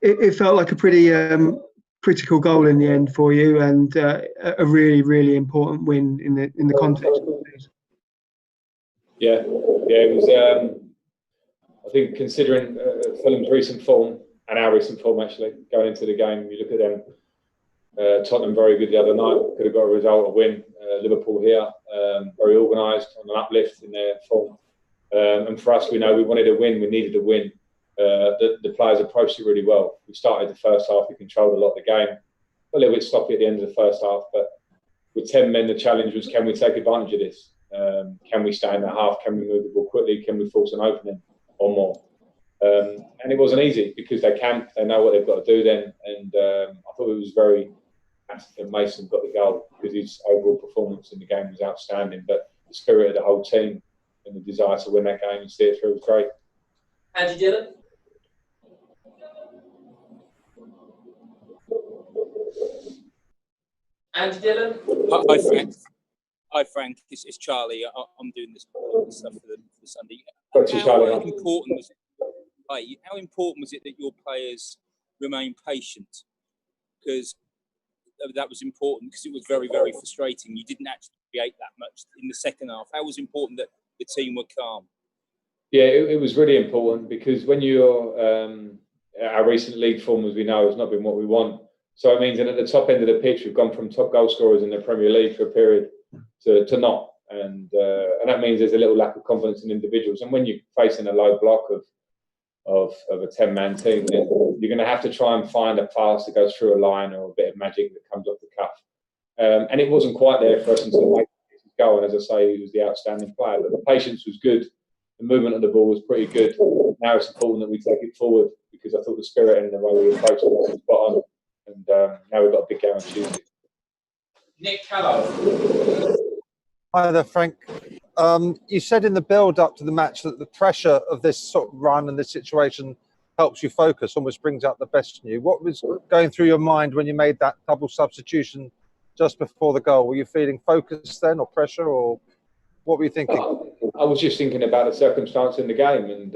it felt like a pretty critical goal in the end for you, and a really, really important win in the context of things. Yeah, it was. I think considering Fulham's recent form and our recent form, actually going into the game, you look at them. Tottenham very good the other night. Could have got a result, a win. Liverpool here, very organised, on an uplift in their form. And for us, we know we wanted a win. We needed a win. The players approached it really well. We started the first half. We controlled a lot of the game. A little bit sloppy at the end of the first half, but with 10 men, the challenge was: can we take advantage of this? Can we stay in the half? Can we move the ball quickly? Can we force an opening or more? And it wasn't easy because they camped. They know what they've got to do then. And I thought it was very fantastic. Mason got the goal because his overall performance in the game was outstanding. But the spirit of the whole team and the desire to win that game and see it through was great. Andy Dillon? Andy Dillon? Hi, Frank. Hi, Frank. It's Charlie. I'm doing this stuff for Sunday. How important was it that your players remain patient? Because that was important, because it was very, very frustrating. You didn't actually create that much in the second half. How was it important that the team were calm? Yeah, it was really important, because when you're our recent league form, as we know, has not been what we want. So it means that at the top end of the pitch, we've gone from top goal scorers in the Premier League for a period to not, and that means there's a little lack of confidence in individuals. And when you're facing a low block of a 10-man team, then you're going to have to try and find a pass that goes through a line or a bit of magic that comes off the cuff. And it wasn't quite there for us until late go. And as I say, he was the outstanding player. But the patience was good. The movement of the ball was pretty good. Now it's important that we take it forward, because I thought the spirit and the way we approached it was spot on. And now we've got a big game on Tuesday. Nick Callow. Hi there, Frank. You said in the build-up to the match that the pressure of this sort of run and this situation helps you focus, almost brings out the best in you. What was going through your mind when you made that double substitution just before the goal? Were you feeling focused then, or pressure, or what were you thinking? I was just thinking about the circumstance in the game, and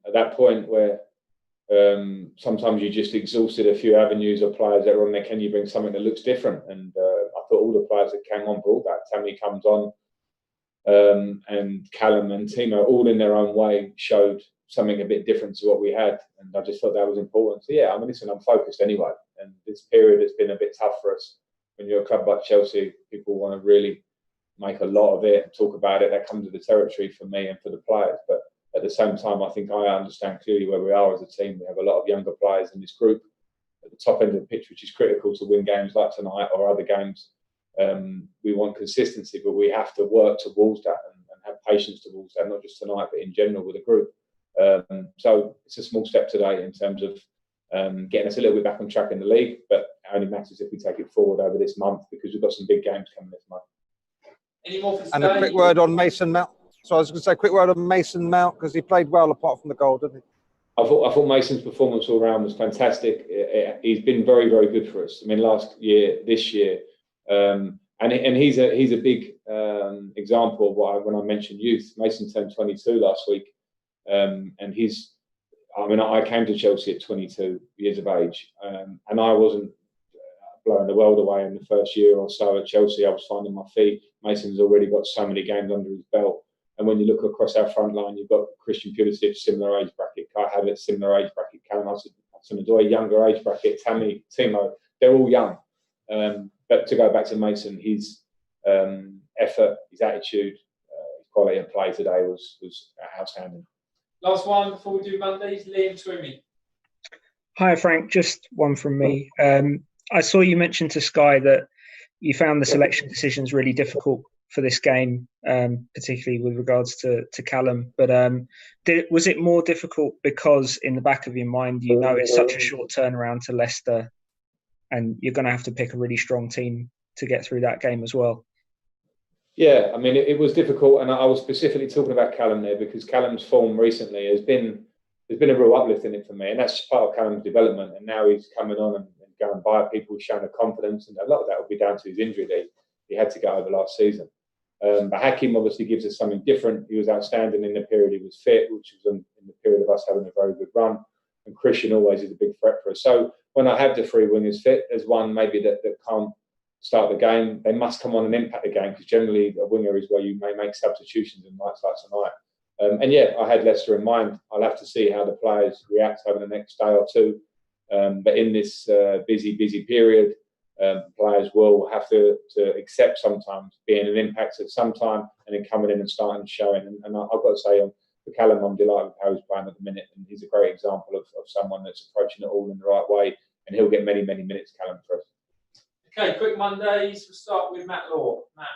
at that point where sometimes you just exhausted a few avenues of players that are on there. Can you bring something that looks different? And I thought all the players that came on brought that. Tammy comes on, and Callum and Timo, all in their own way, showed something a bit different to what we had. And I just thought that was important. So yeah, I mean, listen, I'm focused anyway. And this period has been a bit tough for us. When you're a club like Chelsea, people want to really make a lot of it and talk about it. That comes with the territory for me and for the players. But at the same time, I think I understand clearly where we are as a team. We have a lot of younger players in this group at the top end of the pitch, which is critical to win games like tonight or other games. We want consistency, but we have to work towards that and have patience towards that, not just tonight, but in general with the group. So it's a small step today in terms of getting us a little bit back on track in the league, but it only matters if we take it forward over this month, because we've got some big games coming this month. Any more for and a quick word on Mason Mount. So I was going to say a quick word on Mason Mount, because he played well apart from the goal, didn't he? I thought Mason's performance all round was fantastic. He's been very, very good for us. I mean, last year, this year, and he's a big example of what when I mentioned youth. Mason turned 22 last week, and I came to Chelsea at 22 years of age, and I wasn't blowing the world away in the first year or so at Chelsea. I was finding my feet. Mason's already got so many games under his belt. And when you look across our front line, you've got Christian Pulisic, similar age bracket, Kai Havertz, similar age bracket, Callum Hudson-Odoi, younger age bracket, Tammy, Timo, they're all young. But to go back to Mason, his effort, his attitude, his quality of play today was outstanding. Last one before we do Mondays, Liam Twomey. Hi, Frank. Just one from me. I saw you mention to Sky that you found the selection decisions really difficult for this game, particularly with regards to Callum. But was it more difficult because in the back of your mind, you know it's such a short turnaround to Leicester and you're going to have to pick a really strong team to get through that game as well? Yeah, I mean, it was difficult. And I was specifically talking about Callum there because Callum's form recently there's been a real uplift in it for me. And that's part of Callum's development. And now he's coming on and going by people, showing the confidence. And a lot of that will be down to his injury that he had to go over last season. But Hakim obviously gives us something different. He was outstanding in the period he was fit, which was in the period of us having a very good run. and Christian always is a big threat for us. So when I have the 3 wingers fit, there's one maybe that can't start the game. They must come on and impact the game, because generally a winger is where you may make substitutions in nights like tonight. And yeah, I had Leicester in mind. I'll have to see how the players react over the next day or two. But in this busy period, players will have to accept sometimes being an impact at some time and then coming in and starting showing. And I've got to say, for Callum, I'm delighted with how he's playing at the minute. And he's a great example of someone that's approaching it all in the right way. And he'll get many minutes, Callum, for us. Okay, quick Mondays. We'll start with Matt Law. Matt.